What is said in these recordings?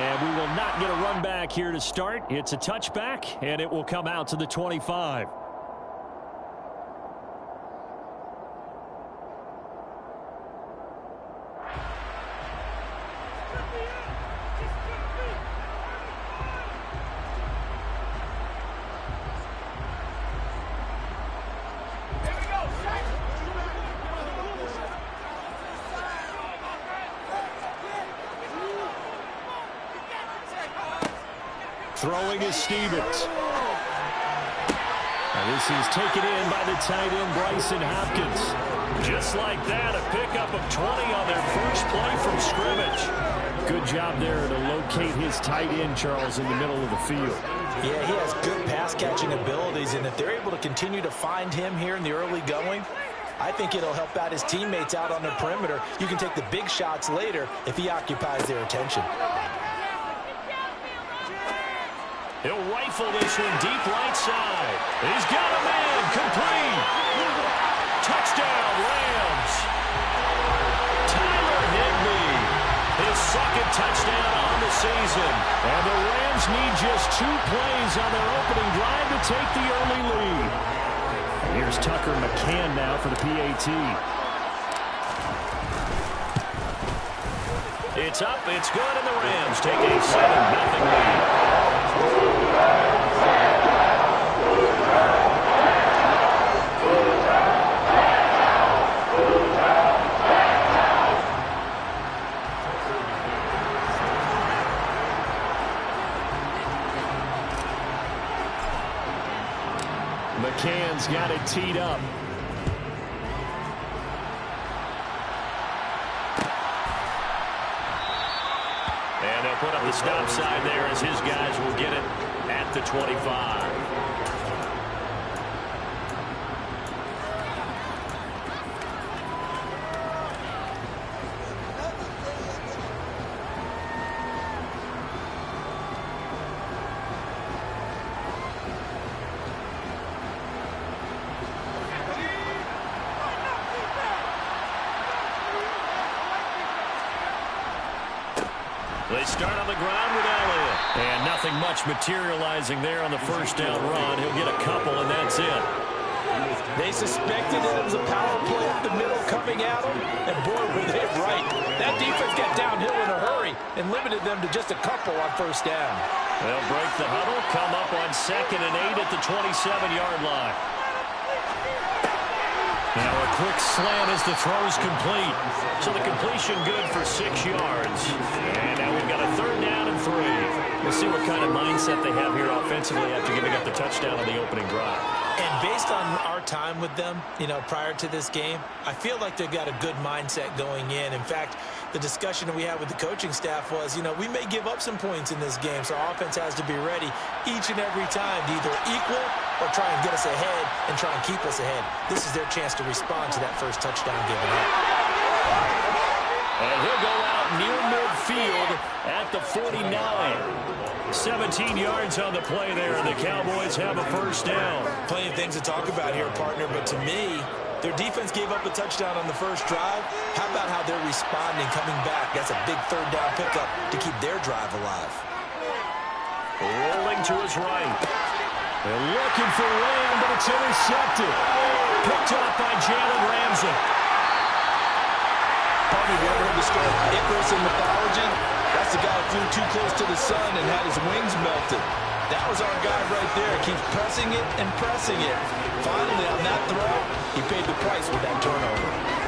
And we will not get a run back here to start. It's a touchback, and it will come out to the 25. Throwing is Stevens. And this is taken in by the tight end, Bryson Hopkins. Just like that, a pickup of 20 on their first play from scrimmage. Good job there to locate his tight end, Charles, in the middle of the field. Yeah, he has good pass-catching abilities, and if they're able to continue to find him here in the early going, I think it'll help out his teammates out on the perimeter. You can take the big shots later if he occupies their attention. He'll rifle this one deep right side. He's got a man complete. Touchdown, Rams. Tyler Higbee, his second touchdown on the season. And the Rams need just 2 plays on their opening drive to take the early lead. And here's Tucker McCann now for the PAT. It's up, it's good, and the Rams take a 7-0 lead. McCann's got it teed up. And they'll put up the stop sign there as his guys will get it at the 25. They start on the ground with Elliott. And nothing much materializing there on the first down run. He'll get a couple, and that's it. They suspected it was a power play up the middle coming at them, and boy, were they right. That defense got downhill in a hurry and limited them to just a couple on first down. They'll break the huddle, come up on 2nd and 8 at the 27-yard line. Now a quick slant as the throw's complete. So the completion good for 6 yards. And now we've got a 3rd down and 3. We'll see what kind of mindset they have here offensively after giving up the touchdown on the opening drive. And based on our time with them, prior to this game, I feel like they've got a good mindset going in. In fact, the discussion that we had with the coaching staff was, we may give up some points in this game, so our offense has to be ready each and every time to either equal or try and get us ahead and try and keep us ahead. This is their chance to respond to that first touchdown given up. And he'll go out near midfield at the 49. 17 yards on the play there, and the Cowboys have a first down. Plenty of things to talk about here, partner, but to me, their defense gave up a touchdown on the first drive. How about how they're responding, coming back? That's a big 3rd down pickup to keep their drive alive. Rolling to his right. They're looking for Lamb, but it's intercepted. Picked up by Jalen Ramsey. Partner, have you ever heard the story of Icarus in mythology? That's the guy who flew too close to the sun and had his wings melted. That was our guy right there. Keeps pressing it and pressing it. Finally, on that throw, he paid the price with that turnover.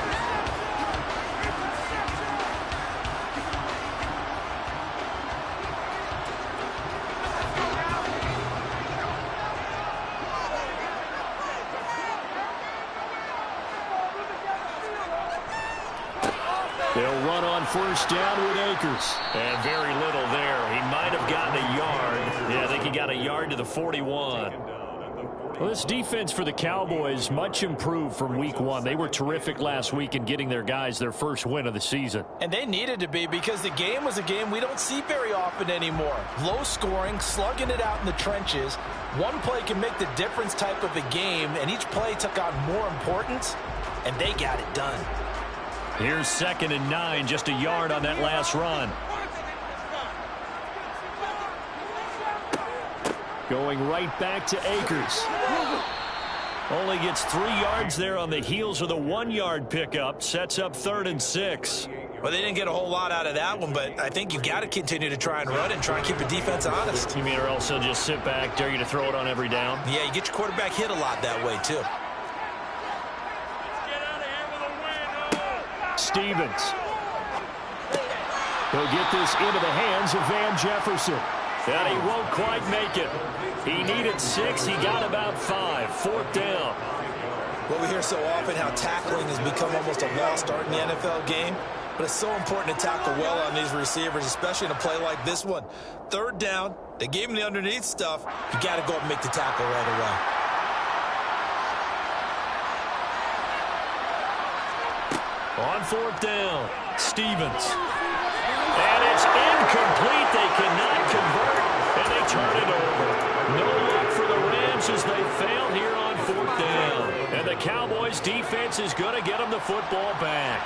They'll run on first down with Akers. And very little there. He might have gotten a yard. Yeah, I think he got a yard to the 41. Well, this defense for the Cowboys much improved from week 1. They were terrific last week in getting their guys their first win of the season. And they needed to be, because the game was a game we don't see very often anymore. Low scoring, slugging it out in the trenches. One play can make the difference type of a game, and each play took on more importance, and they got it done. Here's 2nd and 9, just a yard on that last run. Going right back to Akers. Only gets 3 yards there on the heels of the 1-yard pickup. Sets up 3rd and 6. Well, they didn't get a whole lot out of that one, but I think you've got to continue to try and run it and try and keep the defense honest. You mean or else they'll just sit back, dare you to throw it on every down? Yeah, you get your quarterback hit a lot that way, too. Stevens. He'll get this into the hands of Van Jefferson. And he won't quite make it. He needed 6. He got about 5. 4th down. Well, we hear so often how tackling has become almost a lost art in the NFL game. But it's so important to tackle well on these receivers, especially in a play like this one. 3rd down. They gave him the underneath stuff. You got to go and make the tackle right away. On 4th down, Stevens. And it's incomplete. They cannot convert, and they turn it over. No luck for the Rams as they fail here on 4th down. And the Cowboys' defense is going to get them the football back.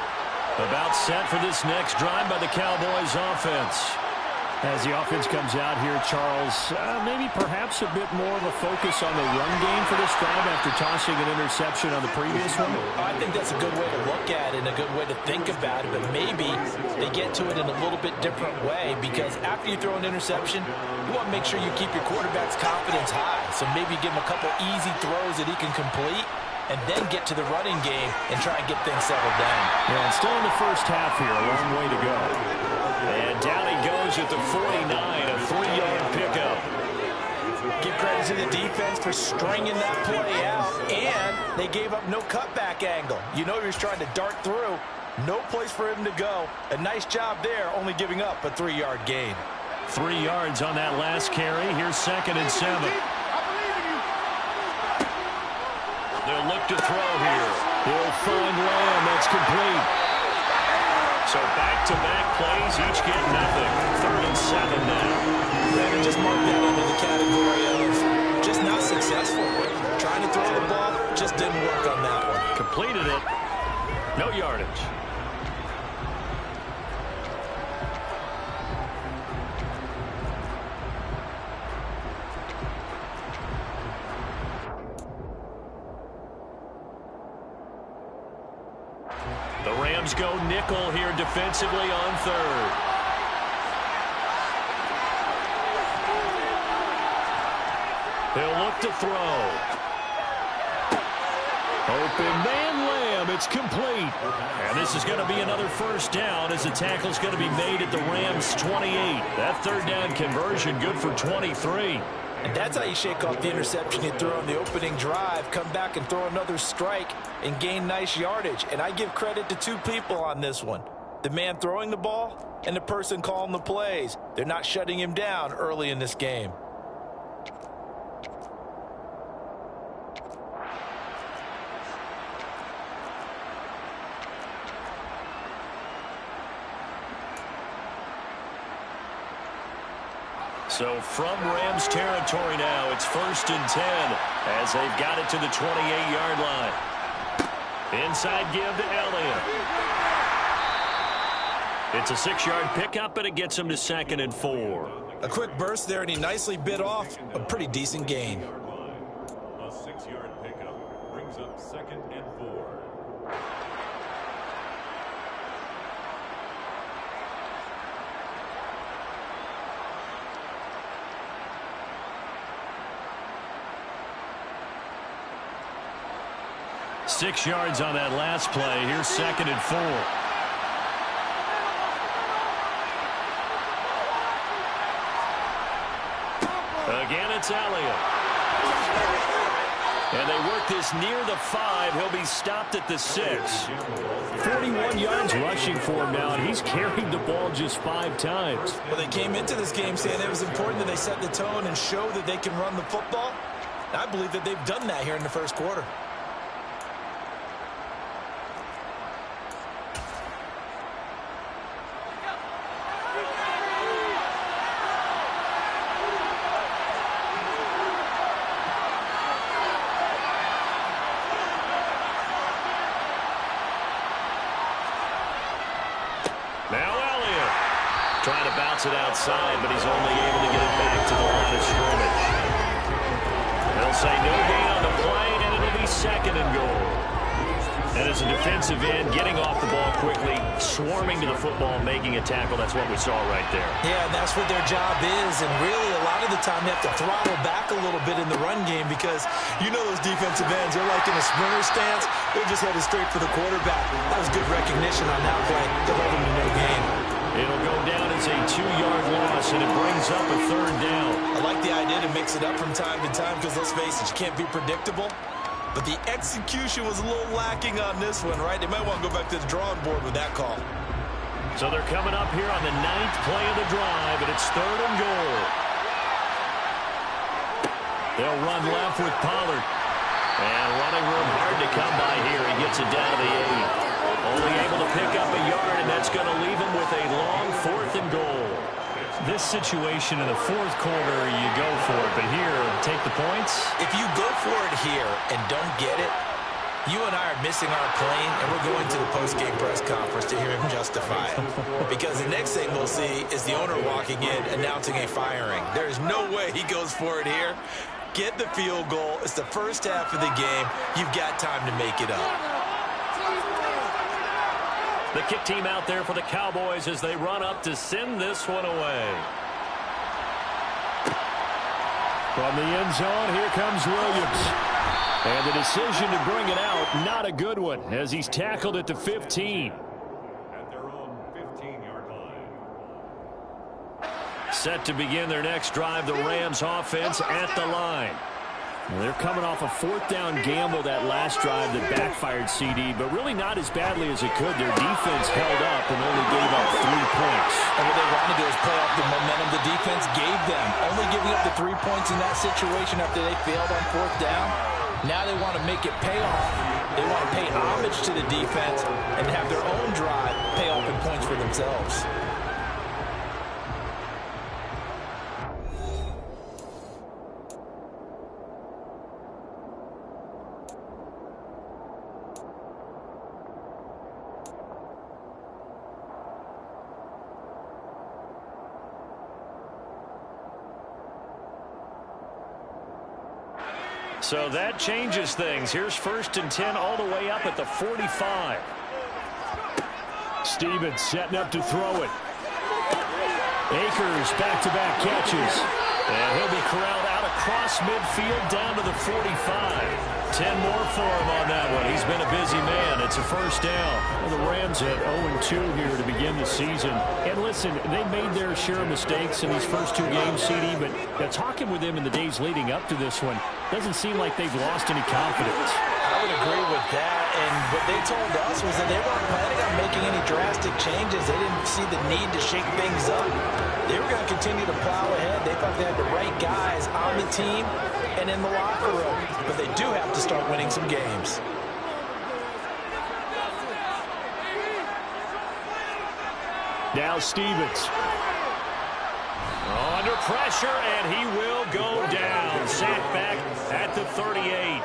About set for this next drive by the Cowboys' offense. As the offense comes out here, Charles, maybe perhaps a bit more of a focus on the run game for this drive after tossing an interception on the previous one? I think that's a good way to look at it and a good way to think about it, but maybe they get to it in a little bit different way because after you throw an interception, you want to make sure you keep your quarterback's confidence high. So maybe give him a couple easy throws that he can complete and then get to the running game and try and get things settled down. Yeah, and still in the first half here, a long way to go. And down he goes at the 49, a 3-yard pickup. Give credit to the defense for stringing that play out, and they gave up no cutback angle. You know he was trying to dart through. No place for him to go. A nice job there, only giving up a 3-yard gain. 3 yards on that last carry. Here's 2nd and 7. They'll look to throw here. He'll find Lamb. That's complete. So back-to-back plays, each get nothing. 3rd and 7 now. And just mark that under the category of just not successful. Trying to throw the ball, just didn't work on that one. Completed it. No yardage. The Rams go nickel here defensively on 3rd. They'll look to throw. Open man Lamb. It's complete. And this is going to be another 1st down as the tackle's going to be made at the Rams' 28. That 3rd down conversion good for 23. And that's how you shake off the interception you threw on the opening drive, come back and throw another strike and gain nice yardage. And I give credit to 2 people on this one. The man throwing the ball and the person calling the plays. They're not shutting him down early in this game. So from Rams territory now, it's 1st and 10 as they've got it to the 28-yard line. Inside give to Elliott. It's a 6-yard pickup, and it gets him to 2nd and 4. A quick burst there, and he nicely bit off a pretty decent gain. A 6-yard pickup brings up 2nd and 4. Six yards on that last play. Here's 2nd and 4. Again, it's Elliott. And they work this near the 5. He'll be stopped at the 6. 41 yards rushing for him now, and he's carried the ball just 5 times. Well, they came into this game saying it was important that they set the tone and show that they can run the football. I believe that they've done that here in the first quarter. Trying to bounce it outside, but he's only able to get it back to the line of scrimmage. say no gain on the play, and it'll be second and goal. And as a defensive end, getting off the ball quickly, swarming to the football, making a tackle, that's what we saw right there. Yeah, that's what their job is, and really a lot of the time they have to throttle back a little bit in the run game because you know those defensive ends, they're like in a sprinter stance, they're just headed straight for the quarterback. That was good recognition on that play to hold them to no gain. It'll go down as a 2-yard loss, and it brings up a third down. I like the idea to mix it up from time to time because, let's face it, you can't be predictable. But the execution was a little lacking on this one, right? They might want to go back to the drawing board with that call. So they're coming up here on the 9th play of the drive, and it's third and goal. They'll run left with Pollard. And running room hard to come by here. He gets it down to the 8. Only able to pick up a yard, and that's going to leave him with a long 4th and goal. This situation in the fourth quarter, you go for it. But here, take the points. If you go for it here and don't get it, you and I are missing our plane, and we're going to the post-game press conference to hear him justify it. Because the next thing we'll see is the owner walking in, announcing a firing. There is no way he goes for it here. Get the field goal. It's the first half of the game. You've got time to make it up. The kick team out there for the Cowboys as they run up to send this one away. From the end zone, here comes Williams. And the decision to bring it out, not a good one, as he's tackled at the 15. At their own 15-yard line. Set to begin their next drive, the Rams offense at the line. Well, they're coming off a 4th down gamble that last drive that backfired CD, but really not as badly as it could. Their defense held up and only gave up 3 points. And what they wanted to do is play off the momentum the defense gave them. Only giving up the 3 points in that situation after they failed on 4th down. Now they want to make it pay off. They want to pay homage to the defense and have their own drive pay off in points for themselves. So that changes things. Here's 1st and 10 all the way up at the 45. Stevens setting up to throw it. Akers back-to-back catches. And he'll be corralled out across midfield down to the 45. 10 more for him on that one. He's been a busy man. It's a first down. Well, the Rams at 0-2 here to begin the season. And listen, they made their share of mistakes in these first 2 games, CD, but talking with them in the days leading up to this one, doesn't seem like they've lost any confidence. I would agree with that, and what they told us was that they weren't planning on making any drastic changes. They didn't see the need to shake things up. They were going to continue to plow ahead. They thought they had the right guys on the team and in the locker room, but they do have to start winning some games. Now Stevens. Under pressure, and he will go down. Sacked back at the 38.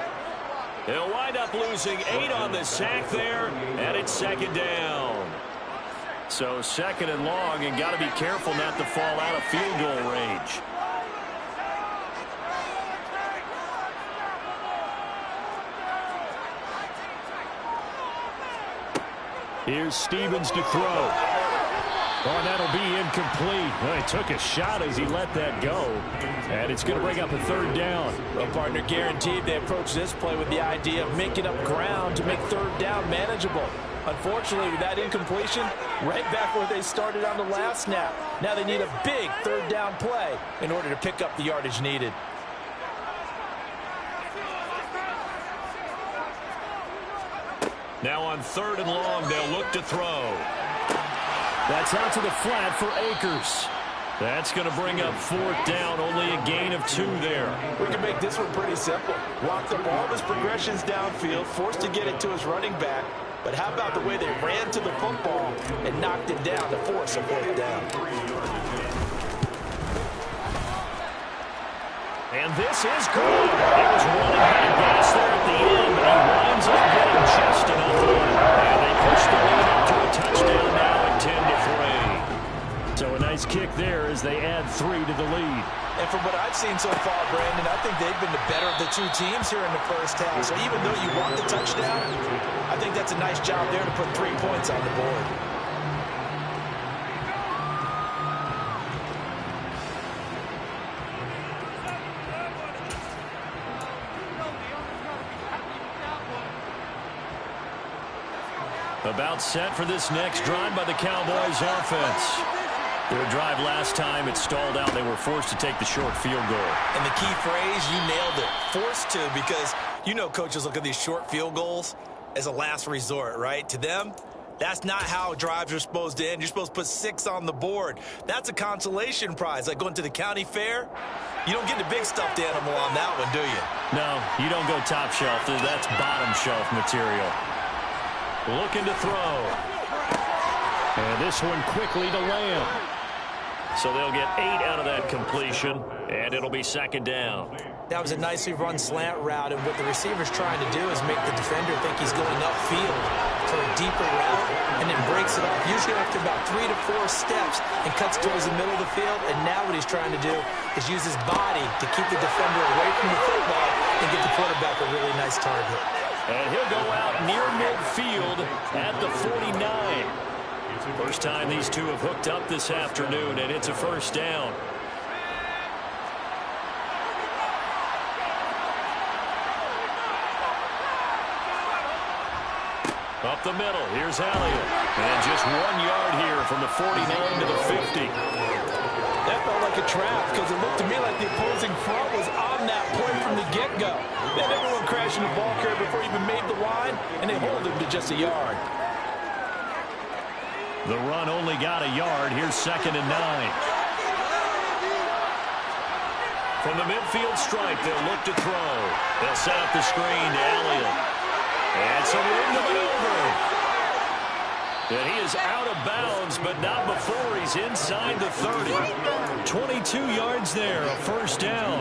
He'll wind up losing 8 on the sack there, and it's 2nd down. So 2nd and long, and got to be careful not to fall out of field goal range. Here's Stevens to throw. Oh, that'll be incomplete. Well, he took a shot as he let that go. And it's going to bring up a 3rd down. Well, partner, guaranteed they approach this play with the idea of making up ground to make 3rd down manageable. Unfortunately, with that incompletion, right back where they started on the last snap. Now they need a big 3rd down play in order to pick up the yardage needed. Now on 3rd and long, they'll look to throw. That's out to the flat for Akers. That's going to bring up 4th down, only a gain of 2 there. We can make this one pretty simple. Walked up all his progressions downfield, forced to get it to his running back. But how about the way they ran to the football and knocked it down to force a 4th down? And this is good. He was running out of gas there at the end, but he winds up getting just enough on it. And they push the lead up to a touchdown now at 10-3. So a nice kick there as they add 3 to the lead. And from what I've seen so far, Brandon, I think they've been the better of the two teams here in the first half. So even though you want the touchdown, I think that's a nice job there to put 3 points on the board. About set for this next drive by the Cowboys offense. Their drive last time, it stalled out. They were forced to take the short field goal. And the key phrase, you nailed it, forced to, because you know coaches look at these short field goals as a last resort, right? To them, that's not how drives are supposed to end. You're supposed to put 6 on the board. That's a consolation prize. Like going to the county fair, you don't get the big stuffed animal on that one, do you? No, you don't go top shelf. That's bottom shelf material. Looking to throw. And this one quickly to Lamb. So they'll get 8 out of that completion, and it'll be second down. That was a nicely run slant route, and what the receiver's trying to do is make the defender think he's going upfield for a deeper route, and then breaks it off, usually after about 3 to 4 steps, and cuts towards the middle of the field. And now what he's trying to do is use his body to keep the defender away from the football and get the quarterback a really nice target. And he'll go out near midfield at the 49. First time these two have hooked up this afternoon, and it's a first down. Up the middle, here's Elliott. And just 1 yard here from the 49 to the 50. That felt like a trap because it looked to me like the opposing front was on that play from the get-go. Then everyone crashing the ball carrier before he even made the line, and they hold him to just a yard. The run only got a yard. Here's 2nd and 9. From the midfield stripe, they'll look to throw. They'll set up the screen to Elliott. And some room to maneuver. And he is out of bounds, but not before he's inside the 30. 22 yards there, a first down.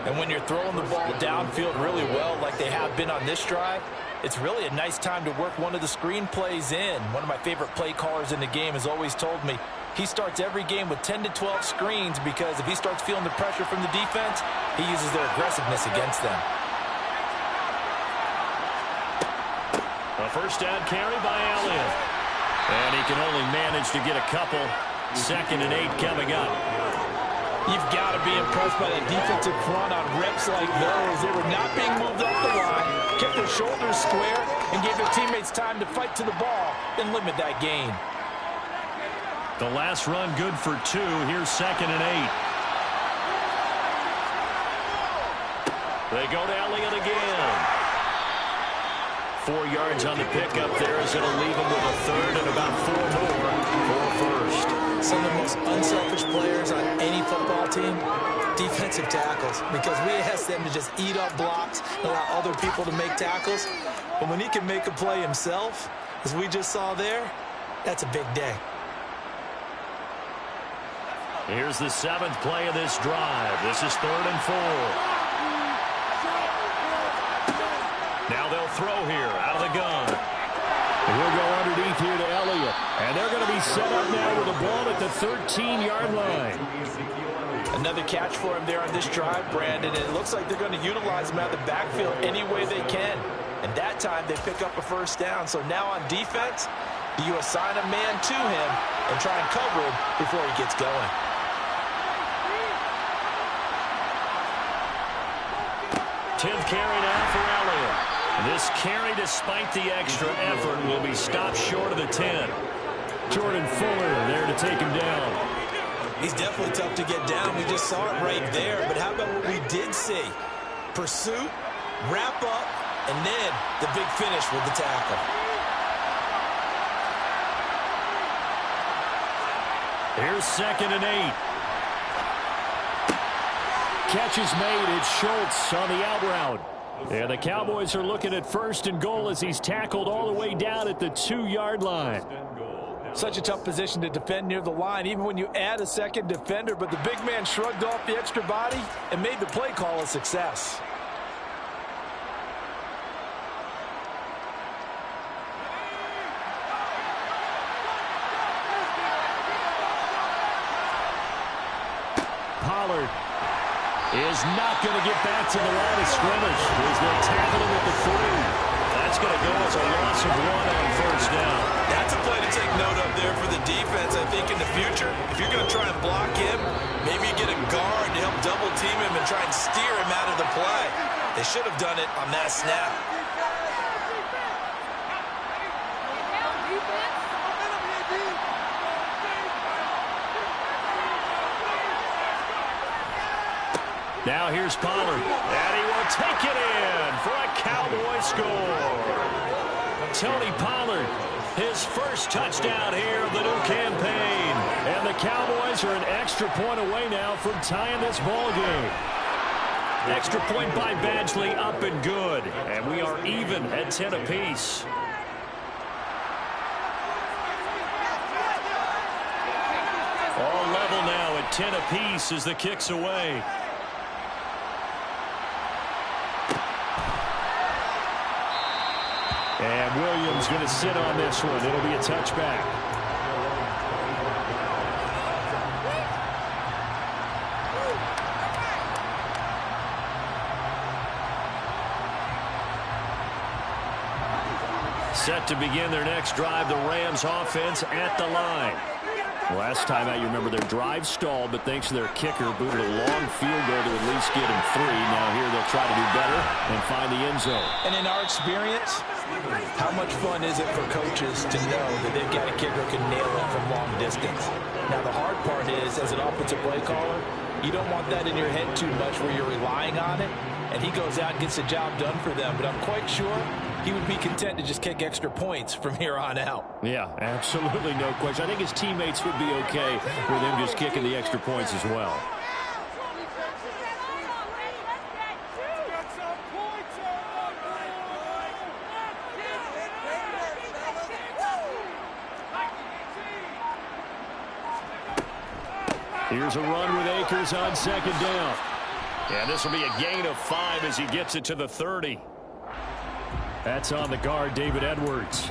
And when you're throwing the ball downfield really well, like they have been on this drive, it's really a nice time to work one of the screen plays in. One of my favorite play callers in the game has always told me he starts every game with 10 to 12 screens because if he starts feeling the pressure from the defense, he uses their aggressiveness against them. A first down carry by Elliott. And he can only manage to get a couple. 2nd and 8 coming up. You've got to be impressed by that defensive front on reps like those. They were not being moved up the line, kept their shoulders square, and gave their teammates time to fight to the ball and limit that gain. The last run good for 2. Here's 2nd and 8. They go to Elliott again. 4 yards on the pickup there as it'll leave him with a third and about 4 more for a first. Some of the most unselfish players on any football team, defensive tackles, because we ask them to just eat up blocks and allow other people to make tackles. But when he can make a play himself, as we just saw there, that's a big day. Here's the 7th play of this drive. This is 3rd and 4. Now they'll throw here out of the gun. He'll go underneath here to Elliott. And they're going to be set up now with a ball at the 13-yard line. Another catch for him there on this drive, Brandon. And it looks like they're going to utilize him out of the backfield any way they can. And that time they pick up a first down. So now on defense, you assign a man to him and try and cover him before he gets going. Tenth carry now for Elliott. This carry, despite the extra effort, will be stopped short of the 10. Jordan Fuller there to take him down. He's definitely tough to get down. We just saw it right there. But how about what we did see? Pursuit, wrap up, and then the big finish with the tackle. Here's 2nd and 8. Catch is made. It's Schultz on the out route. And the Cowboys are looking at 1st and goal as he's tackled all the way down at the 2-yard line. Such a tough position to defend near the line, even when you add a second defender. But the big man shrugged off the extra body and made the play call a success. Pollard is not going to get back to the line of scrimmage as they tackle him at the 3. That's going to go as a loss of 1 on first down. That's a play to take note of there for the defense, I think, in the future. If you're going to try and block him, maybe you get a guard to help double team him and try and steer him out of the play. They should have done it on that snap. Now here's Pollard, and he will take it in for a Cowboy score. Tony Pollard, his first touchdown here of the new campaign. And the Cowboys are an extra point away now from tying this ball game. Extra point by Badgley, up and good. And we are even at 10 apiece. All level now at 10 apiece as the kick's away. And Williams going to sit on this one. It'll be a touchback. Set to begin their next drive, the Rams offense at the line. Last time out, you remember their drive stalled, but thanks to their kicker, booted a long field goal to at least get him 3. Now here they'll try to do better and find the end zone. And in our experience, how much fun is it for coaches to know that they've got a kicker who can nail it from long distance? Now the hard part is, as an offensive play caller, you don't want that in your head too much where you're relying on it, and he goes out and gets the job done for them. But I'm quite sure he would be content to just kick extra points from here on out. Yeah, absolutely no question. I think his teammates would be okay with him just kicking the extra points as well. Here's a run with Akers on second down. And this will be a gain of 5 as he gets it to the 30. That's on the guard, David Edwards.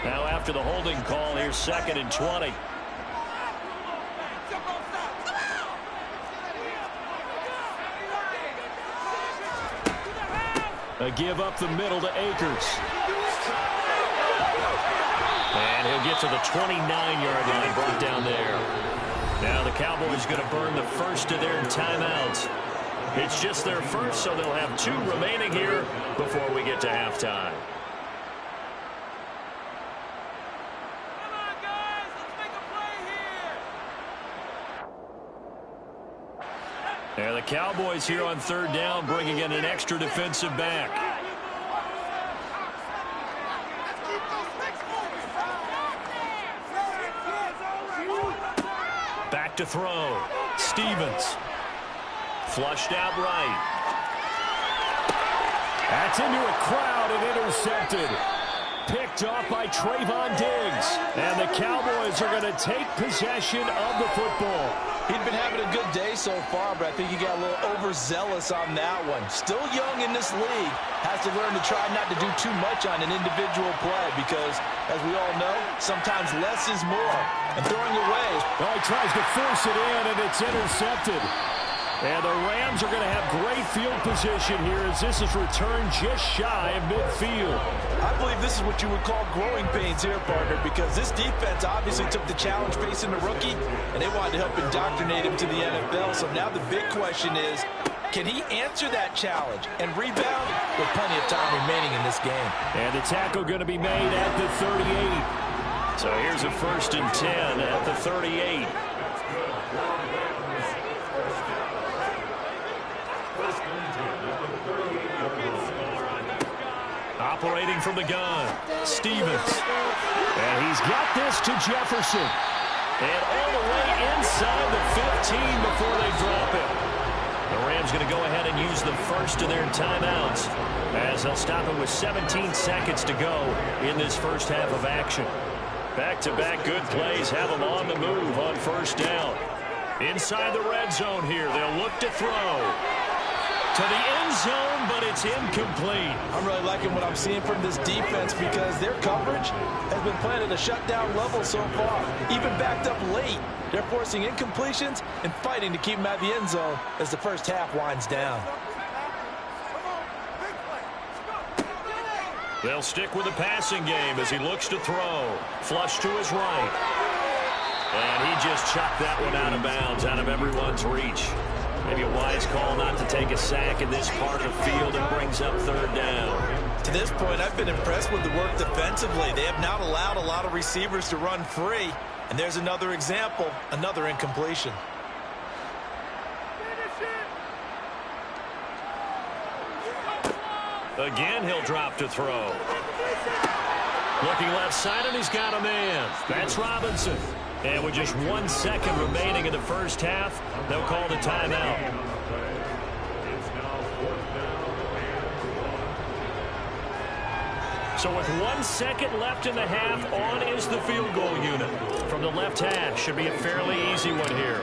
Now after the holding call, here's 2nd and 20. A give up the middle to Akers. And he'll get to the 29-yard line, brought down there. Now the Cowboys going to burn the first of their timeouts. It's just their first, so they'll have 2 remaining here before we get to halftime. Come on, guys, let's make a play here. There the Cowboys here on 3rd down, bringing in an extra defensive back. Back to throw. Stevens. Flushed out right. That's into a crowd and intercepted. Picked off by Trayvon Diggs. And the Cowboys are going to take possession of the football. He'd been having a good day so far, but I think he got a little overzealous on that one. Still young in this league. Has to learn to try not to do too much on an individual play because, as we all know, sometimes less is more. And throwing away. Well, he tries to force it in, and it's intercepted. And the Rams are going to have great field position here as this is returned just shy of midfield. I believe this is what you would call growing pains here, partner, because this defense obviously took the challenge facing the rookie, and they wanted to help indoctrinate him to the NFL. So now the big question is, can he answer that challenge and rebound with plenty of time remaining in this game? And the tackle going to be made at the 38. So here's a 1st and 10 at the 38. Operating from the gun, Stevens. And he's got this to Jefferson. And all the way inside the 15 before they drop it. The Rams going to go ahead and use the first of their timeouts as they'll stop it with 17 seconds to go in this first half of action. Back-to-back good plays have them on the move on 1st down. Inside the red zone here, they'll look to throw. To to the end zone, but it's incomplete. I'm really liking what I'm seeing from this defense because their coverage has been playing at a shutdown level so far. Even backed up late, they're forcing incompletions and fighting to keep them out of the end zone as the first half winds down. They'll stick with the passing game as he looks to throw. Flush to his right. And he just chucked that one out of bounds, out of everyone's reach. Maybe a wise call not to take a sack in this part of the field and brings up third down. To this point, I've been impressed with the work defensively. They have not allowed a lot of receivers to run free. And there's another example, another incompletion. Again, he'll drop to throw. Looking left side, and he's got a man. That's Robinson. And with just 1 second remaining in the first half, they'll call the timeout. So with 1 second left in the half, on is the field goal unit. From the left hash, should be a fairly easy one here.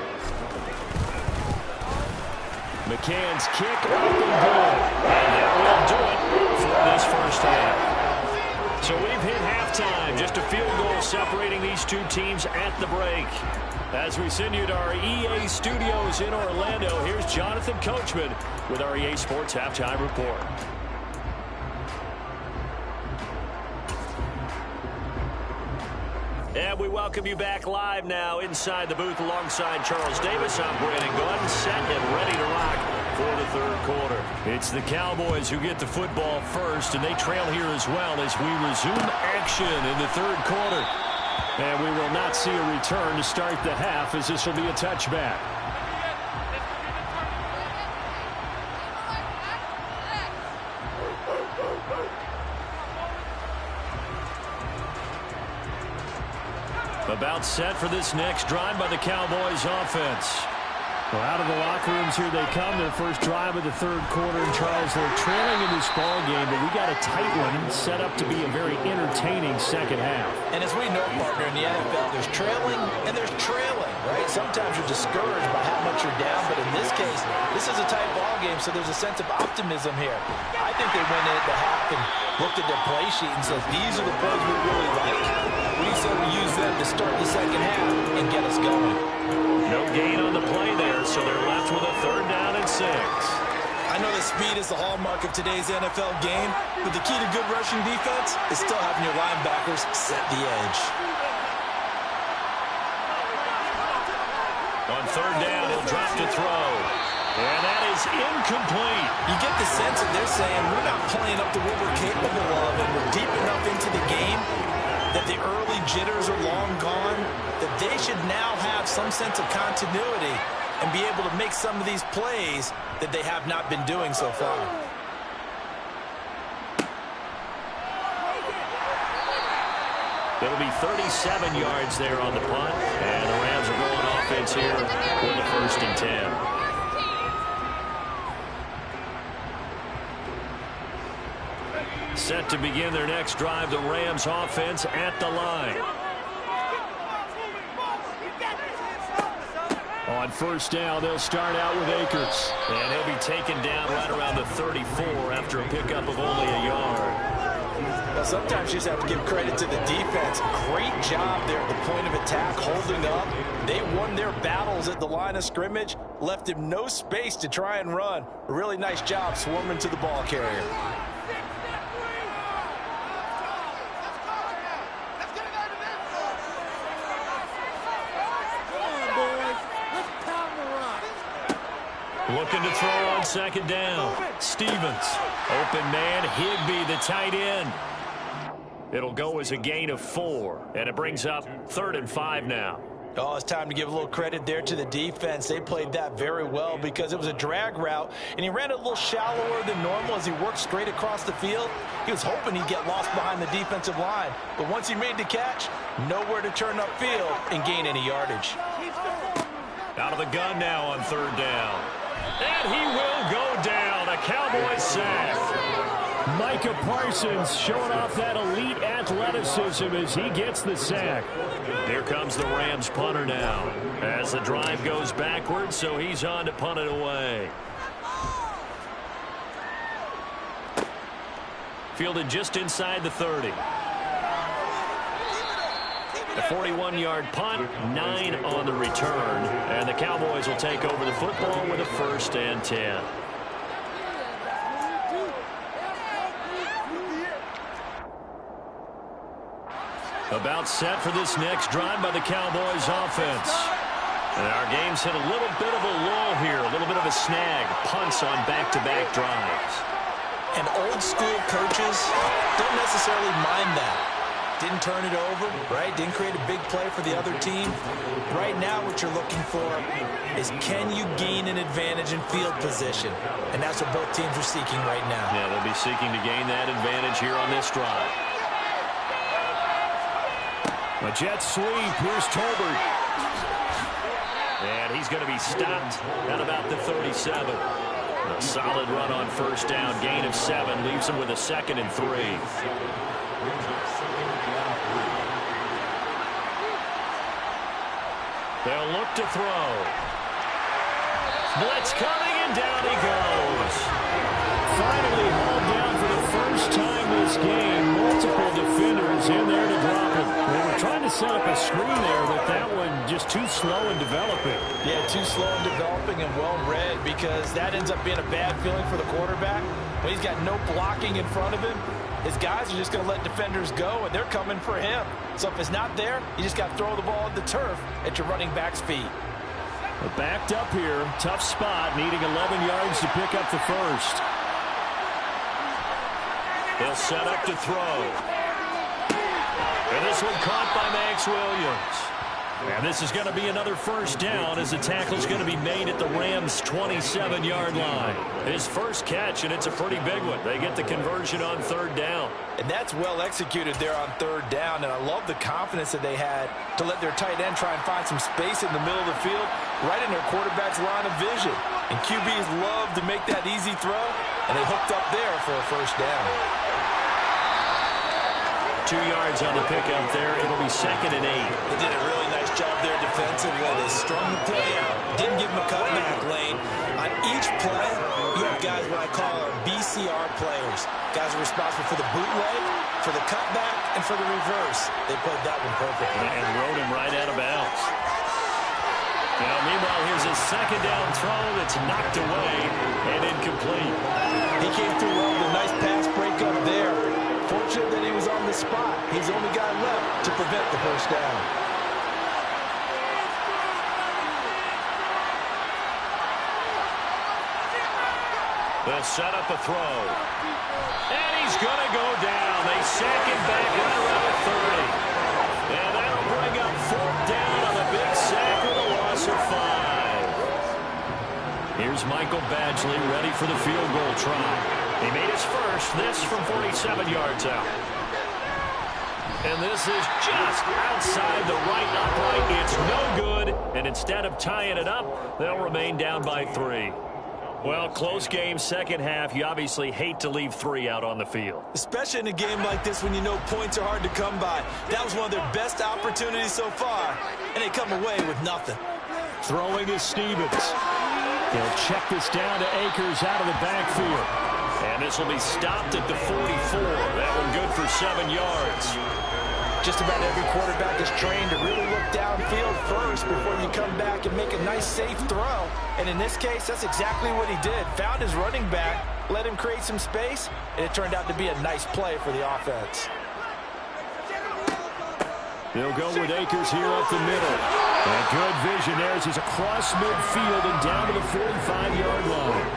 McCann's kick up and good. And that will do it for this first half. So we've hit halftime. Just a field goal separating these two teams at the break. As we send you to our EA studios in Orlando, here's Jonathan Coachman with our EA Sports Halftime Report. And we welcome you back live now inside the booth alongside Charles Davis. I'm Brandon Gordon, set and ready to rock for the third quarter. It's the Cowboys who get the football first, and they trail here as well as we resume action in the third quarter. And we will not see a return to start the half, as this will be a touchback. About set for this next drive by the Cowboys offense. Well, out of the locker rooms here they come. Their first drive of the third quarter. And Charles, they're trailing in this ball game, but we got a tight one set up to be a very entertaining second half. And as we know, partner, in the NFL, there's trailing and there's trailing, right? Sometimes you're discouraged by how much you're down, but in this case, this is a tight ball game, so there's a sense of optimism here. I think they went into the half and looked at their play sheet and said, these are the plays we really like. We said we use them to start the second half and get us going. No gain on the play there, so they're left with a third down and 6. I know that speed is the hallmark of today's NFL game, but the key to good rushing defense is still having your linebackers set the edge. On third down, he'll drop to throw. And that is incomplete. You get the sense that they're saying we're not playing up to what we're capable of, and we're deep enough into the game that the early jitters are long gone, that they should now have some sense of continuity and be able to make some of these plays that they have not been doing so far. It'll be 37 yards there on the punt, and the Rams are going offense here with a 1st and 10. Set to begin their next drive, the Rams offense at the line. On first down, they'll start out with Akers. And he'll be taken down right around the 34 after a pickup of only a yard. Well, sometimes you just have to give credit to the defense. Great job there at the point of attack, holding up. They won their battles at the line of scrimmage, left him no space to try and run. A really nice job swarming to the ball carrier. Looking to throw on second down. Stevens. Open man, Higbee, the tight end. It'll go as a gain of 4, and it brings up 3rd and 5 now. Oh, it's time to give a little credit there to the defense. They played that very well because it was a drag route, and he ran a little shallower than normal as he worked straight across the field. He was hoping he'd get lost behind the defensive line, but once he made the catch, nowhere to turn upfield and gain any yardage. Out of the gun now on third down. And he will go down. A Cowboys sack. Micah Parsons showing off that elite athleticism as he gets the sack. Here comes the Rams punter now as the drive goes backwards, so he's on to punt it away. Fielded just inside the 30. A 41-yard punt, 9 on the return. And the Cowboys will take over the football with a 1st and 10. About set for this next drive by the Cowboys offense. And our game's hit a little bit of a lull here, a little bit of a snag. Punts on back-to-back drives. And old-school coaches don't necessarily mind that. Didn't turn it over, right? Didn't create a big play for the other team. Right now what you're looking for is can you gain an advantage in field position? And that's what both teams are seeking right now. Yeah, they'll be seeking to gain that advantage here on this drive. A jet sweep. Here's Tolbert. And he's going to be stopped at about the 37. A solid run on 1st down. Gain of 7. Leaves him with a 2nd and 3. They'll look to throw. Blitz coming, and down he goes. Finally hauled down for the first time this game. Multiple defenders in there to drop him. They were trying to set up a screen there, but that one just too slow in developing. Yeah, too slow in developing and well read, because that ends up being a bad feeling for the quarterback. When he's got no blocking in front of him, his guys are just going to let defenders go, and they're coming for him. So if it's not there, you just got to throw the ball at the turf at your running back's feet. Backed up here. Tough spot, needing 11 yards to pick up the 1st. They'll set up to throw. And this one caught by Max Williams. And this is going to be another 1st down, as the tackle's going to be made at the Rams' 27-yard line. His first catch, and it's a pretty big one. They get the conversion on 3rd down. And that's well executed there on 3rd down, and I love the confidence that they had to let their tight end try and find some space in the middle of the field, right in their quarterback's line of vision. And QBs love to make that easy throw, and they hooked up there for a 1st down. 2 yards on the pickup there. It'll be 2nd and 8. They did a really nice job there defensively. They strung the play out, didn't give them a cutback lane. On each play, you have guys what I call our BCR players. Guys are responsible for the bootleg, for the cutback, and for the reverse. They played that one perfectly. And rode him right out of bounds. Meanwhile, here's a 2nd down throw that's knocked away and incomplete. He came through well with a nice pass breakup there. Fortunate that he was on the spot. He's the only guy left to prevent the 1st down. They'll set up a throw. And he's going to go down. They sack him back right around the 30. And that'll bring up 4th down on a big sack with a loss of 5. Here's Michael Badgley ready for the field goal try. He made his first, this from 47 yards out. And this is just outside the right upright. It's no good. And instead of tying it up, they'll remain down by 3. Well, close game, 2nd half. You obviously hate to leave 3 out on the field. Especially in a game like this when you know points are hard to come by. That was one of their best opportunities so far, and they come away with nothing. Throwing is Stevens. He'll check this down to Akers out of the backfield. And this will be stopped at the 44. That one good for 7 yards. Just about every quarterback is trained to really look downfield first before you come back and make a nice, safe throw. And in this case, that's exactly what he did. Found his running back, let him create some space, and it turned out to be a nice play for the offense. They'll go with Akers here up the middle. And good vision there as he's across midfield and down to the 45-yard line.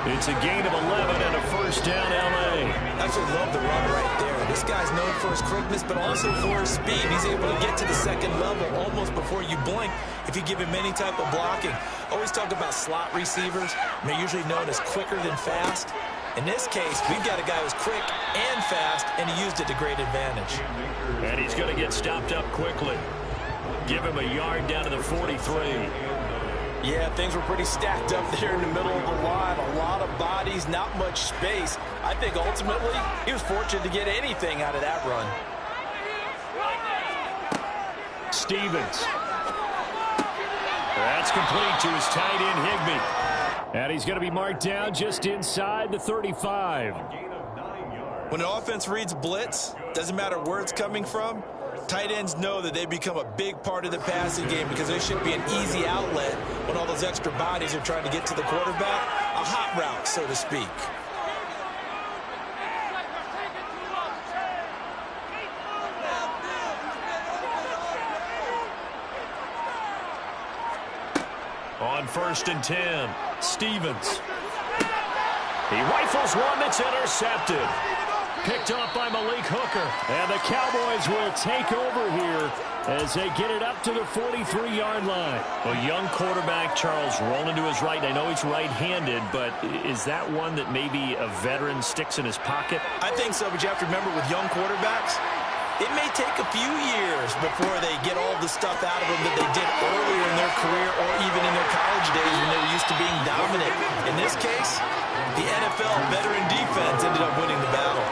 It's a gain of 11 and a 1st down, L.A. I actually love the run right there. This guy's known for his quickness, but also for his speed. He's able to get to the 2nd level almost before you blink if you give him any type of blocking. Always talk about slot receivers. They're usually known as quicker than fast. In this case, we've got a guy who's quick and fast, and he used it to great advantage. And he's going to get stopped up quickly. Give him a yard down to the 43. Yeah, things were pretty stacked up there in the middle of the line. A lot of bodies, not much space. I think ultimately he was fortunate to get anything out of that run. Stevens. That's complete to his tight end, Higbee. And he's going to be marked down just inside the 35. Gain of 9 yards. When an offense reads blitz, doesn't matter where it's coming from, tight ends know that they become a big part of the passing game because there should be an easy outlet when all those extra bodies are trying to get to the quarterback. A hot route, so to speak. On 1st and 10, Stevens. He rifles one that's intercepted. Picked off by Malik Hooker. And the Cowboys will take over here as they get it up to the 43-yard line. A young quarterback, Charles, rolling to his right. I know he's right-handed, but is that one that maybe a veteran sticks in his pocket? I think so, but you have to remember with young quarterbacks, it may take a few years before they get all the stuff out of them that they did earlier in their career or even in their college days when they were used to being dominant. In this case, the NFL veteran defense ended up winning the battle.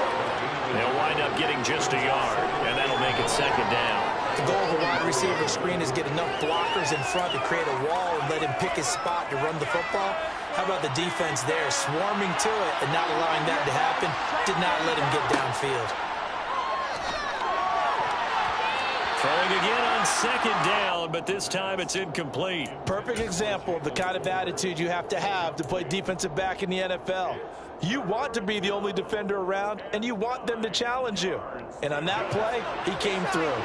They'll wind up getting just a yard, and that'll make it 2nd down. The goal of a wide receiver screen is get enough blockers in front to create a wall and let him pick his spot to run the football. How about the defense there, swarming to it and not allowing that to happen? Did not let him get downfield. Throwing again on 2nd down, but this time it's incomplete. Perfect example of the kind of attitude you have to play defensive back in the NFL. You want to be the only defender around, and you want them to challenge you. And on that play, he came through.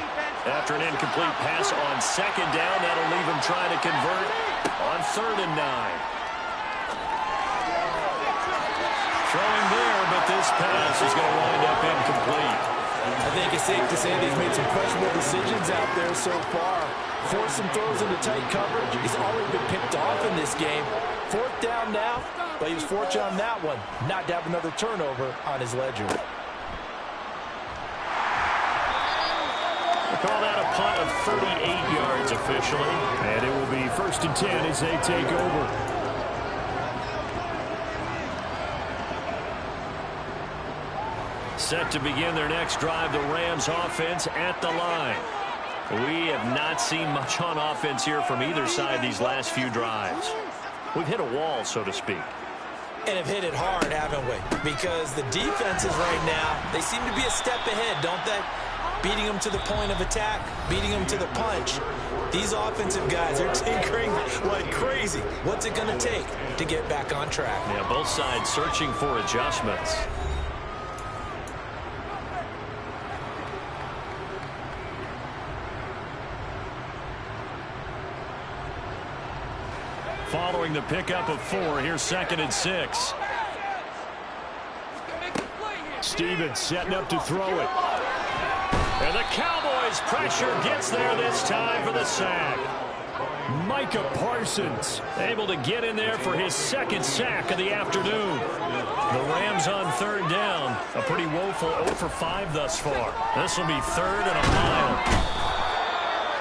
After an incomplete pass on 2nd down, that'll leave him trying to convert on 3rd and 9. Throwing there, but this pass is going to wind up incomplete. I think it's safe to say they've made some questionable decisions out there so far. Forced some throws into tight coverage. He's already been picked off in this game. 4th down now, but he was fortunate on that one, not to have another turnover on his ledger. We'll call that a punt of 38 yards officially. And it will be 1st and 10 as they take over. Set to begin their next drive, the Rams offense at the line. We have not seen much on offense here from either side these last few drives. We've hit a wall, so to speak. And have hit it hard, haven't we? Because the defenses right now, they seem to be a step ahead, don't they? Beating them to the point of attack, beating them to the punch. These offensive guys are tinkering like crazy. What's it going to take to get back on track? Yeah, both sides searching for adjustments. Following the pickup of 4, here's 2nd and 6. Stevens setting up to throw it. And the Cowboys pressure gets there this time for the sack. Micah Parsons able to get in there for his 2nd sack of the afternoon. The Rams on 3rd down. A pretty woeful 0 for 5 thus far. This will be 3rd and a mile.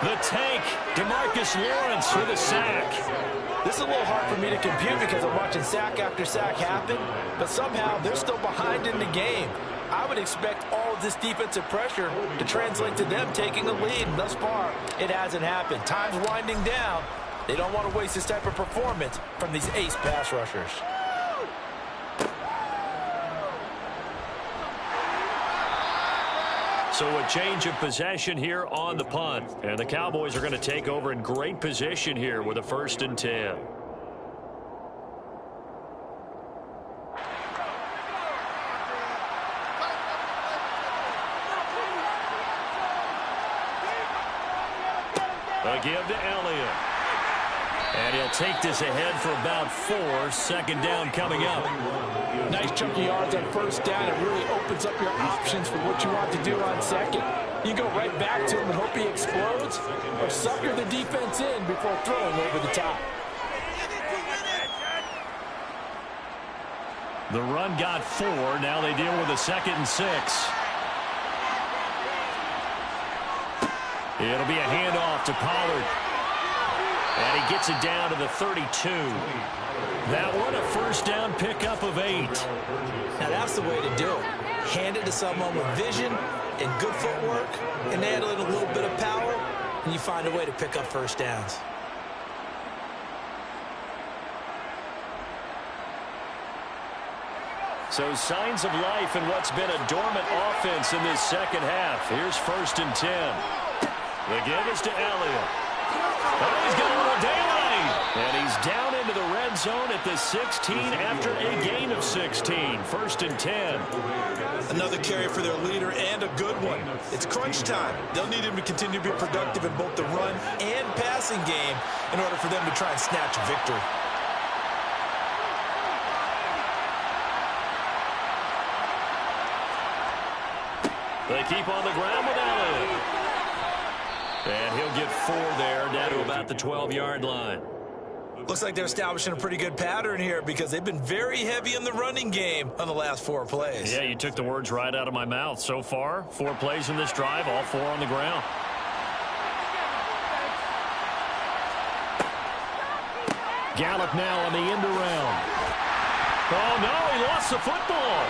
The tank, DeMarcus Lawrence with a sack. This is a little hard for me to compute because I'm watching sack after sack happen, but somehow they're still behind in the game. I would expect all of this defensive pressure to translate to them taking a lead, and thus far, it hasn't happened. Time's winding down. They don't want to waste this type of performance from these ace pass rushers. So a change of possession here on the punt. And the Cowboys are going to take over in great position here with a 1st and 10. A give to Elliott. And he'll take this ahead for about 4. 2nd down coming up. Nice chunky yards on 1st down. It really opens up your options for what you want to do on 2nd. You go right back to him and hope he explodes, or sucker the defense in before throwing over the top. The run got 4. Now they deal with a 2nd and 6. It'll be a handoff to Pollard. And he gets it down to the 32. That one a 1st down pickup of 8. Now that's the way to do it. Hand it to someone with vision and good footwork, and add a little bit of power, and you find a way to pick up 1st downs. So signs of life in what's been a dormant offense in this second half. Here's 1st and 10. The give is to Elliott. Oh, he's got a little daylight. And he's down into the red zone at the 16 after a gain of 16. 1st and 10. Another carry for their leader and a good one. It's crunch time. They'll need him to continue to be productive in both the run and passing game in order for them to try and snatch a victory. They keep on the ground with Elliott. And he'll get 4 there, down to about the 12-yard line. Looks like they're establishing a pretty good pattern here because they've been very heavy in the running game on the last 4 plays. Yeah, you took the words right out of my mouth. So far, 4 plays in this drive, all 4 on the ground. Gallup now on the end around. Oh, no, he lost the football.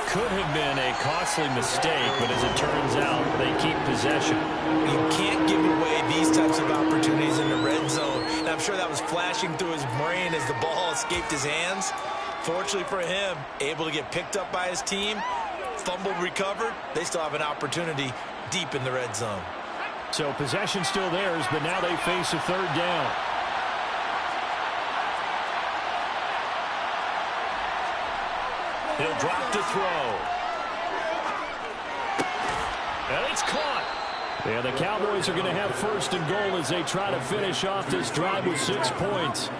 Could have been a costly mistake, but as it turns out, they keep possession. You can't give away these types of opportunities in the red zone. And I'm sure that was flashing through his brain as the ball escaped his hands. Fortunately for him, able to get picked up by his team, fumbled, recovered. They still have an opportunity deep in the red zone. So possession still theirs, but now they face a 3rd down. He'll drop to throw. And it's caught. Yeah, the Cowboys are going to have 1st and goal as they try to finish off this drive with 6 points.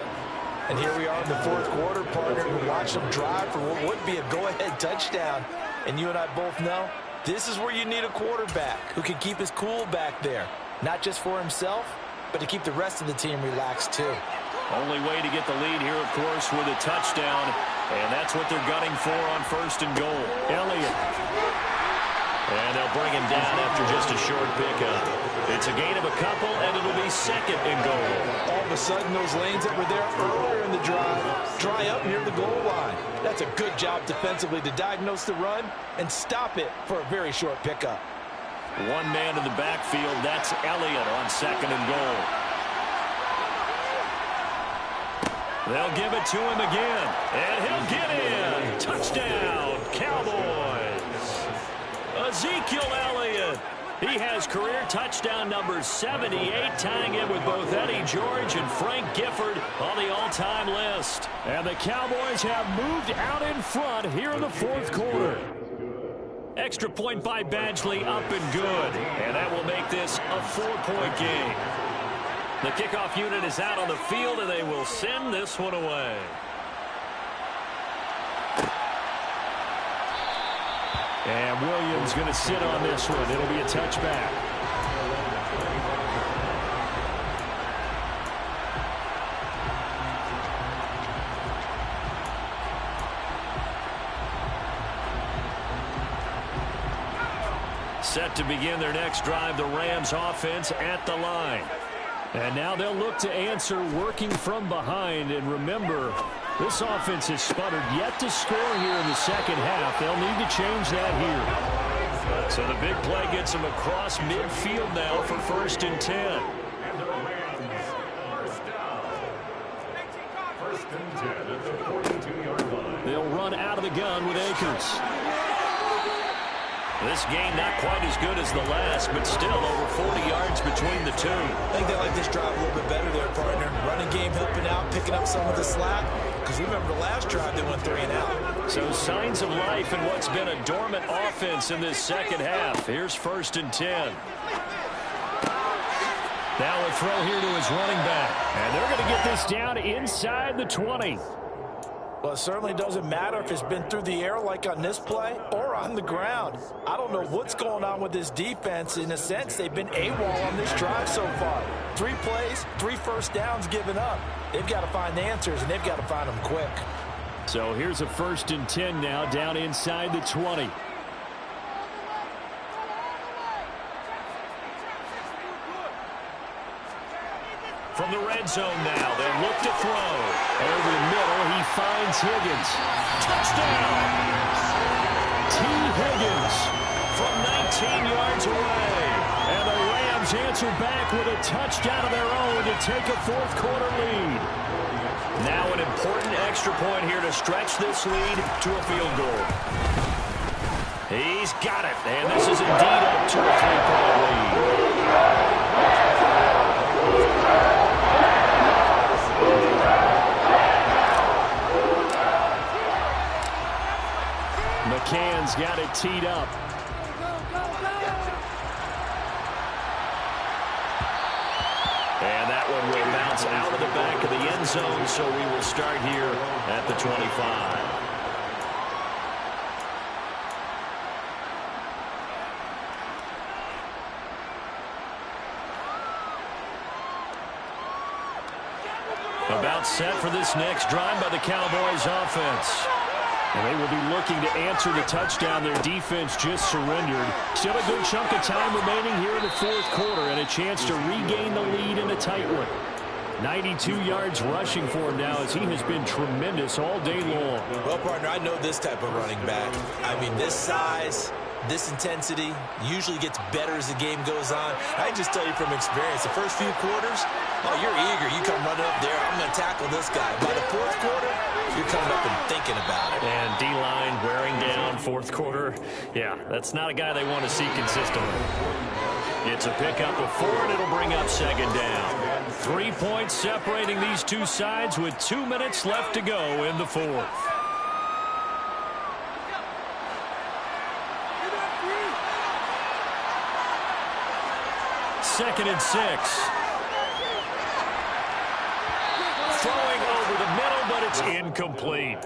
And here we are in the 4th quarter, partner, and watch them drive for what would be a go-ahead touchdown. And you and I both know this is where you need a quarterback who can keep his cool back there, not just for himself, but to keep the rest of the team relaxed too. Only way to get the lead here, of course, with a touchdown. And that's what they're gunning for on 1st and goal. Elliott. And they'll bring him down after just a short pickup. It's a gain of a couple, and it'll be 2nd and goal. All of a sudden, those lanes that were there earlier in the drive dry up near the goal line. That's a good job defensively to diagnose the run and stop it for a very short pickup. 1 man in the backfield. That's Elliott on 2nd and goal. They'll give it to him again, and he'll get in. Touchdown, Cowboys. Ezekiel Elliott. He has career touchdown number 78, tying it with both Eddie George and Frank Gifford on the all-time list. And the Cowboys have moved out in front here in the 4th quarter. Extra point by Badgley, up and good. And that will make this a 4-point game. The kickoff unit is out on the field, and they will send this one away. And Williams going to sit on this one. It'll be a touchback. Set to begin their next drive, the Rams offense at the line. And now they'll look to answer working from behind. And remember, this offense has sputtered yet to score here in the second half. They'll need to change that here. So the big play gets them across midfield now for 1st and 10. They'll run out of the gun with Akers. This game not quite as good as the last, but still over 40 yards between the two. I think they like this drive a little bit better there, partner. Running game helping out, picking up some of the slack. Because remember the last drive, they went 3 and out. So signs of life in what's been a dormant offense in this second half. Here's 1st and 10. Now a throw here to his running back. And they're going to get this down inside the 20. Well, it certainly doesn't matter if it's been through the air like on this play or on the ground. I don't know what's going on with this defense. In a sense, they've been AWOL on this drive so far. 3 plays, 3 first downs given up. They've got to find the answers, and they've got to find them quick. So here's a 1st and 10 now down inside the 20. From the red zone now, they look to throw. Over the middle, he finds Higgins. Touchdown! T. Higgins From 19 yards away. And the Rams answer back with a touchdown of their own to take a 4th quarter lead. Now an important extra point here to stretch this lead to a field goal. He's got it, and this is indeed up to a 3-point lead. McCann's got it teed up. And that one will bounce out of the back of the end zone, so we will start here at the 25. About set for this next drive by the Cowboys offense. And they will be looking to answer the touchdown their defense just surrendered. Still a good chunk of time remaining here in the fourth quarter and a chance to regain the lead in a tight one. 92 yards rushing for him now as he has been tremendous all day long. Well, partner, I know this type of running back. I mean, this size, this intensity usually gets better as the game goes on. I just tell you from experience, the first few quarters, oh, you're eager. You come running up there, I'm going to tackle this guy. By the fourth quarter, you're coming up and thinking about it. And D-line wearing down fourth quarter. Yeah, that's not a guy they want to see consistently. It's a pickup of 4, and it'll bring up second down. 3 points separating these two sides with 2 minutes left to go in the fourth. Second and 6. Throwing over the middle, but it's incomplete.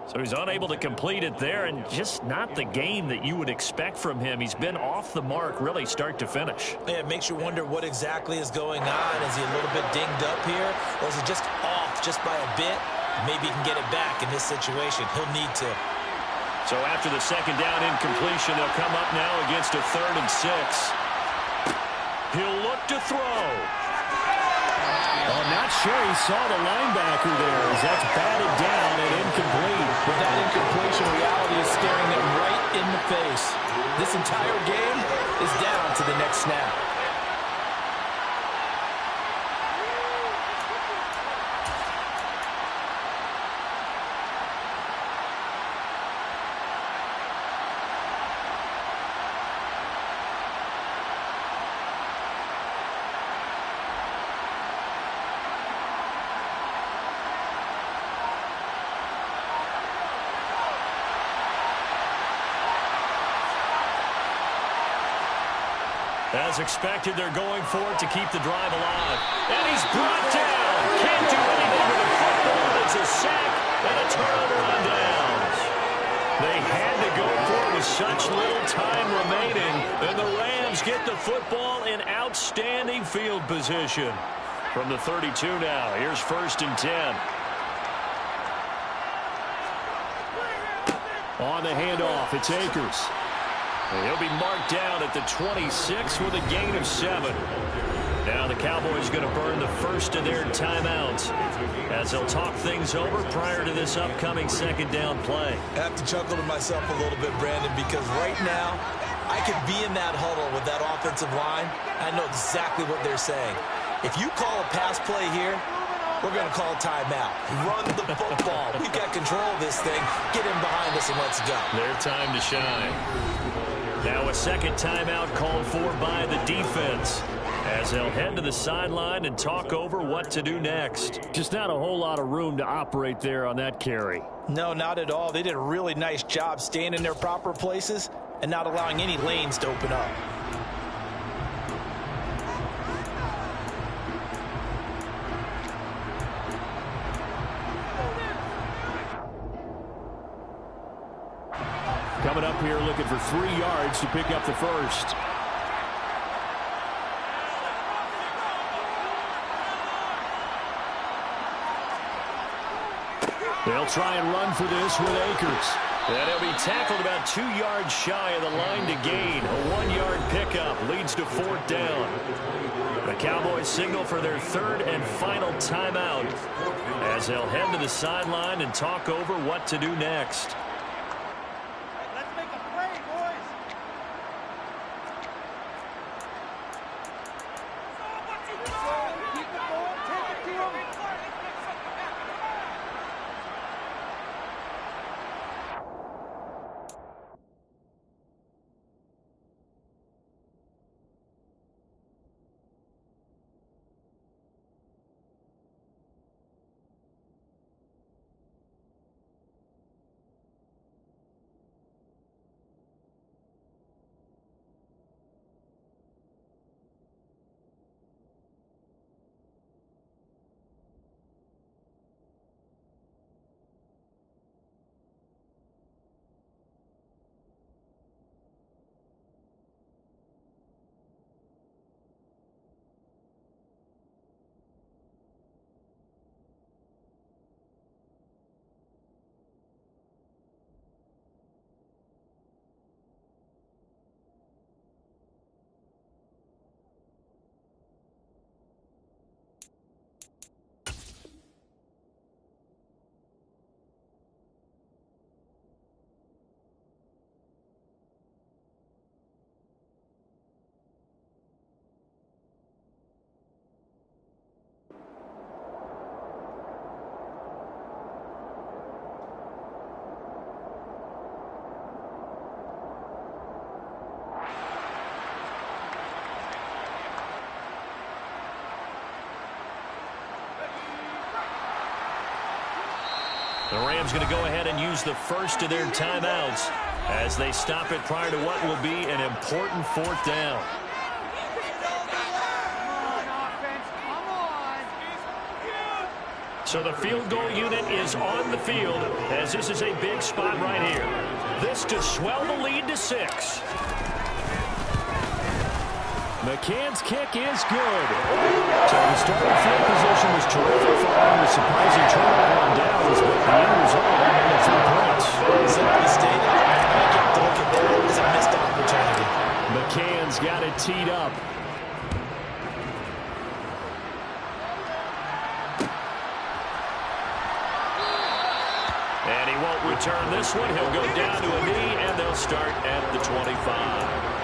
So he's unable to complete it there, and just not the game that you would expect from him. He's been off the mark, really, start to finish. Yeah, it makes you wonder what exactly is going on. Is he a little bit dinged up here, or is it just off just by a bit? Maybe he can get it back in this situation. He'll need to. So after the second down incompletion, they'll come up now against a 3rd and 6. He'll look to throw. I'm not sure he saw the linebacker there as that's batted down and incomplete. But that incompletion reality is staring them right in the face. This entire game is down to the next snap. As expected, they're going for it to keep the drive alive. And he's brought down. Can't do anything with the football. It's a sack and a turnover on downs. They had to go for it with such little time remaining. And the Rams get the football in outstanding field position. From the 32 now, here's 1st and 10. On the handoff, it's Akers. And he'll be marked down at the 26 with a gain of 7. Now the Cowboys going to burn the first of their timeouts as they'll talk things over prior to this upcoming second down play. I have to chuckle to myself a little bit, Brandon, because right now I could be in that huddle with that offensive line. I know exactly what they're saying. If you call a pass play here, we're going to call timeout. Run the football. We've got control of this thing. Get in behind us and let's go. Their time to shine. Now a second timeout called for by the defense as they'll head to the sideline and talk over what to do next. Just not a whole lot of room to operate there on that carry. No, not at all. They did a really nice job staying in their proper places and not allowing any lanes to open up. Coming up here looking for 3 yards to pick up the first. They'll try and run for this with Akers. And he'll be tackled about 2 yards shy of the line to gain. A 1-yard pickup leads to 4th down. The Cowboys signal for their 3rd and final timeout as they'll head to the sideline and talk over what to do next. Rams going to go ahead and use the first of their timeouts as they stop it prior to what will be an important fourth down. So the field goal unit is on the field as this is a big spot right here. This to swell the lead to 6. McCann's kick is good. So the starting field position was terrific for him with surprising turnover on downs, but the end result only 3 points. Simply stated, I think you have to look at that as a missed opportunity. McCann's got it teed up. And he won't return this one. He'll go down to a knee, and they'll start at the 25.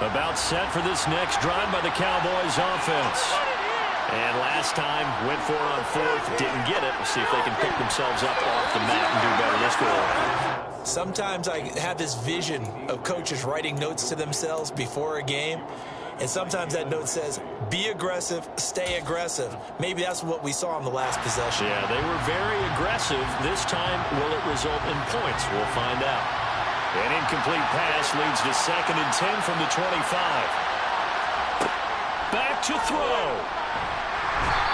About set for this next drive by the Cowboys offense. And last time, went for it on 4th, didn't get it. We'll see if they can pick themselves up off the mat and do better this go. Sometimes I have this vision of coaches writing notes to themselves before a game. And sometimes that note says, be aggressive, stay aggressive. Maybe that's what we saw in the last possession. Yeah, they were very aggressive. This time, will it result in points? We'll find out. An incomplete pass leads to 2nd and 10 from the 25. Back to throw.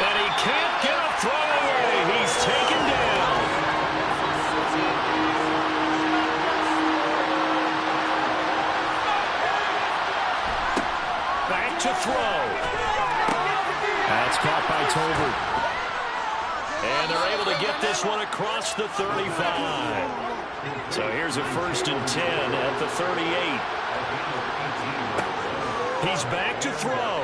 And he can't get a throw away. He's taken down. Back to throw. That's caught by Tolbert. And they're able to get this one across the 35. So here's a 1st and 10 at the 38. He's back to throw.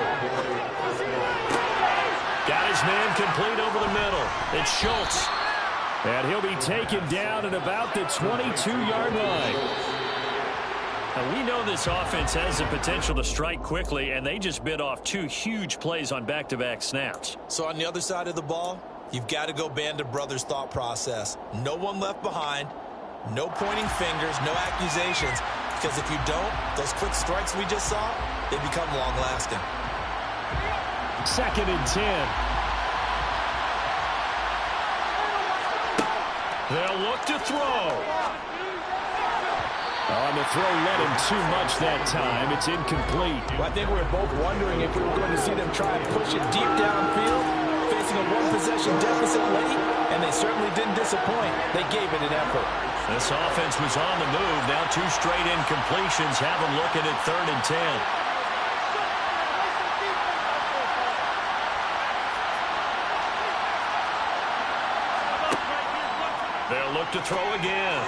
Got his man complete over the middle. It's Schultz. And he'll be taken down at about the 22-yard line. Now, we know this offense has the potential to strike quickly, and they just bit off 2 huge plays on back-to-back snaps. So on the other side of the ball, you've got to go band of brothers thought process. No one left behind. No pointing fingers, no accusations, because if you don't, those quick strikes we just saw, they become long-lasting. 2nd and 10. They'll look to throw. On the throw led him too much that time. It's incomplete. Well, I think we were both wondering if we were going to see them try and push it deep downfield, facing a 1-possession deficit late, and they certainly didn't disappoint. They gave it an effort. This offense was on the move. Now 2 straight incompletions have them looking at 3rd and 10. They'll look to throw again.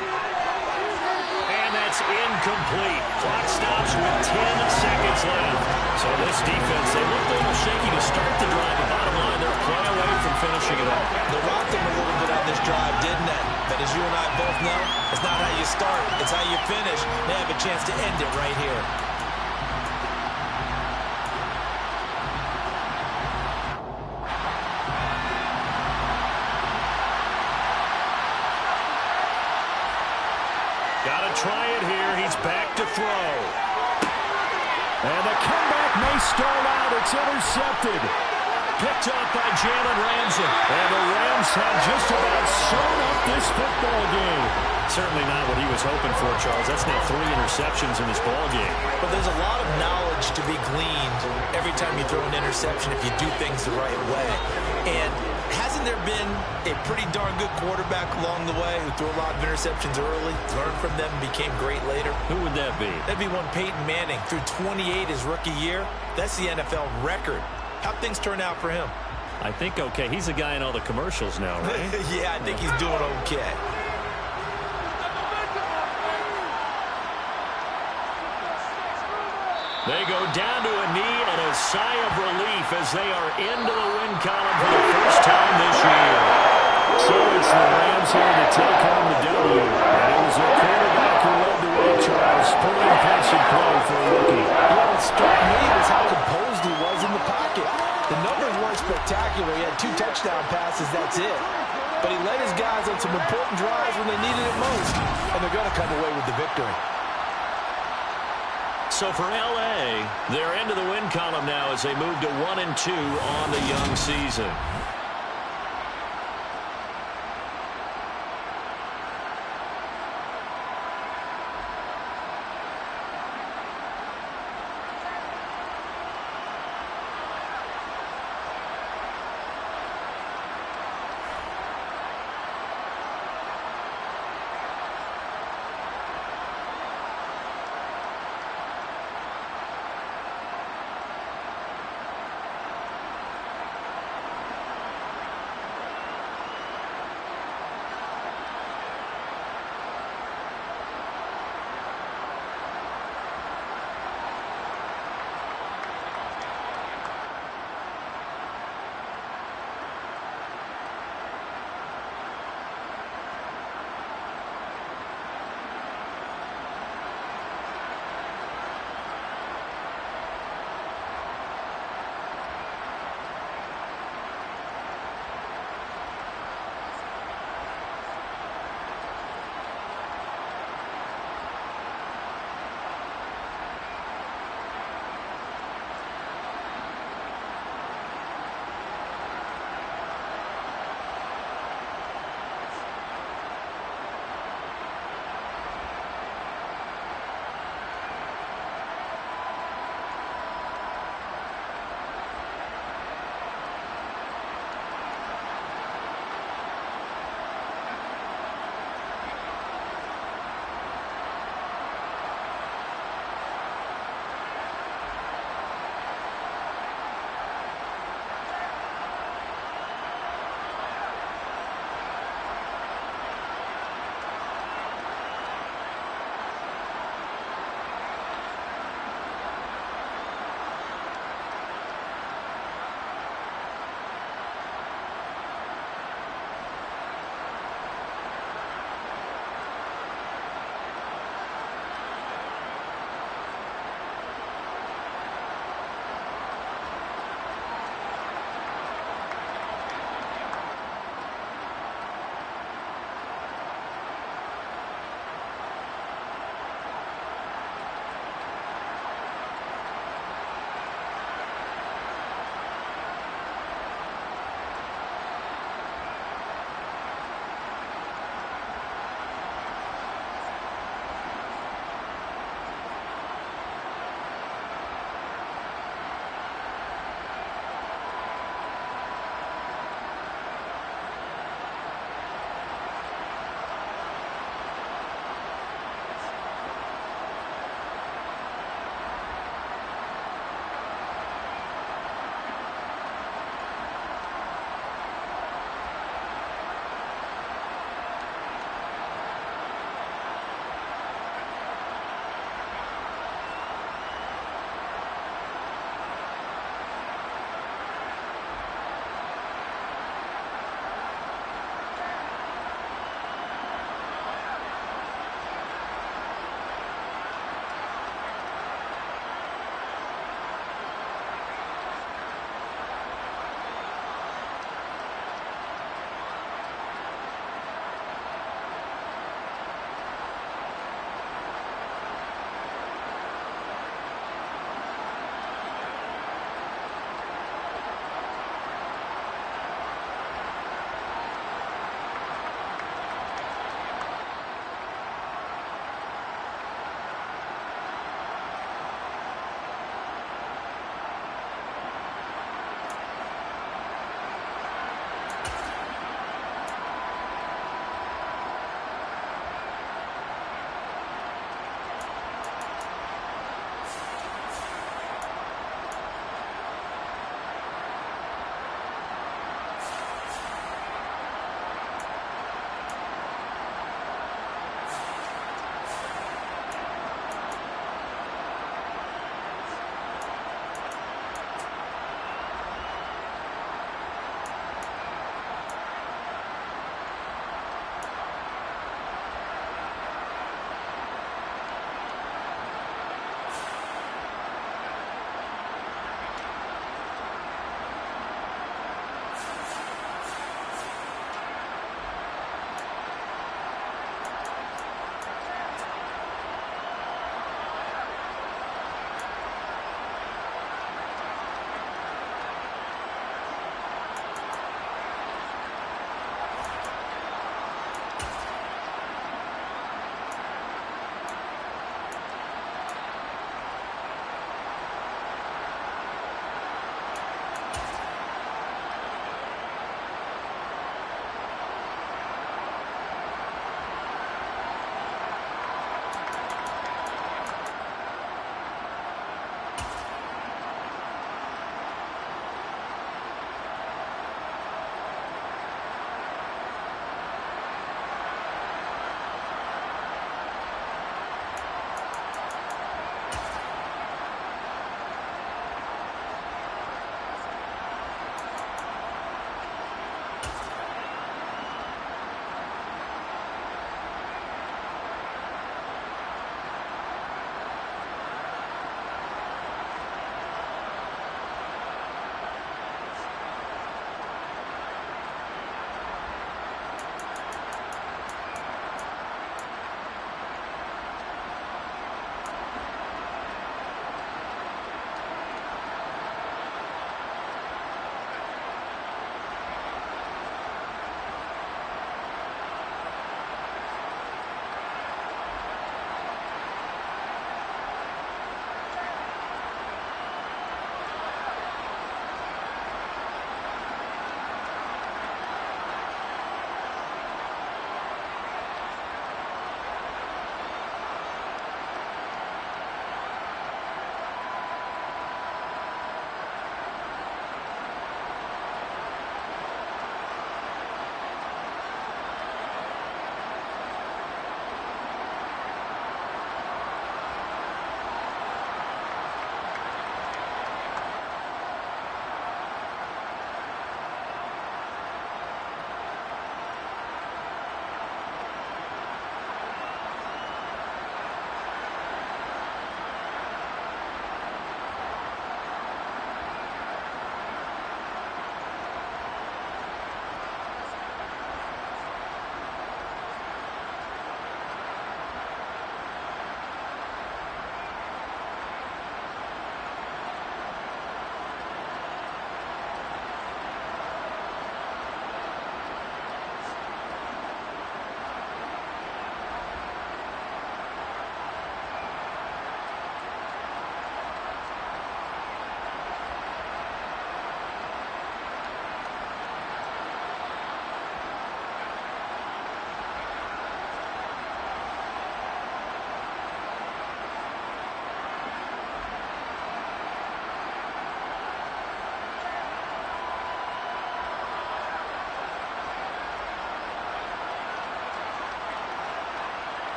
And that's incomplete. Clock stops with 10 seconds left. So this defense, they looked a little shaky to start the drive. The bottom line, they're play away from finishing it up. They rocked them a little bit on this drive, didn't they? But as you and I both know, it's not how you start, it's how you finish. They have a chance to end it right here. Got to try it here. He's back to throw. And the comeback may stall out. It's intercepted. Picked off by Jalen Ramsey. And the Rams have just about sewn up this football game. Certainly not what he was hoping for, Charles. That's now 3 interceptions in this ball game. But there's a lot of knowledge to be gleaned every time you throw an interception if you do things the right way. And hasn't there been a pretty darn good quarterback along the way who threw a lot of interceptions early, learned from them, and became great later? Who would that be? That'd be one Peyton Manning. Threw 28 his rookie year. That's the NFL record. How'd things turn out for him? I think okay. He's the guy in all the commercials now, right? Yeah, I think he's doing okay. They go down to a knee and a sigh of relief as they are into the win column for the first time this year. So it's the Rams here to take home the W. And it was their quarterback who led the way, Charles. Pretty impressive play for a rookie. What struck me was how composed he was in particular, he had 2 touchdown passes, that's it. But he led his guys on some important drives when they needed it most, and they're going to come away with the victory. So for L.A., they're into the win column now as they move to 1-2 on the young season.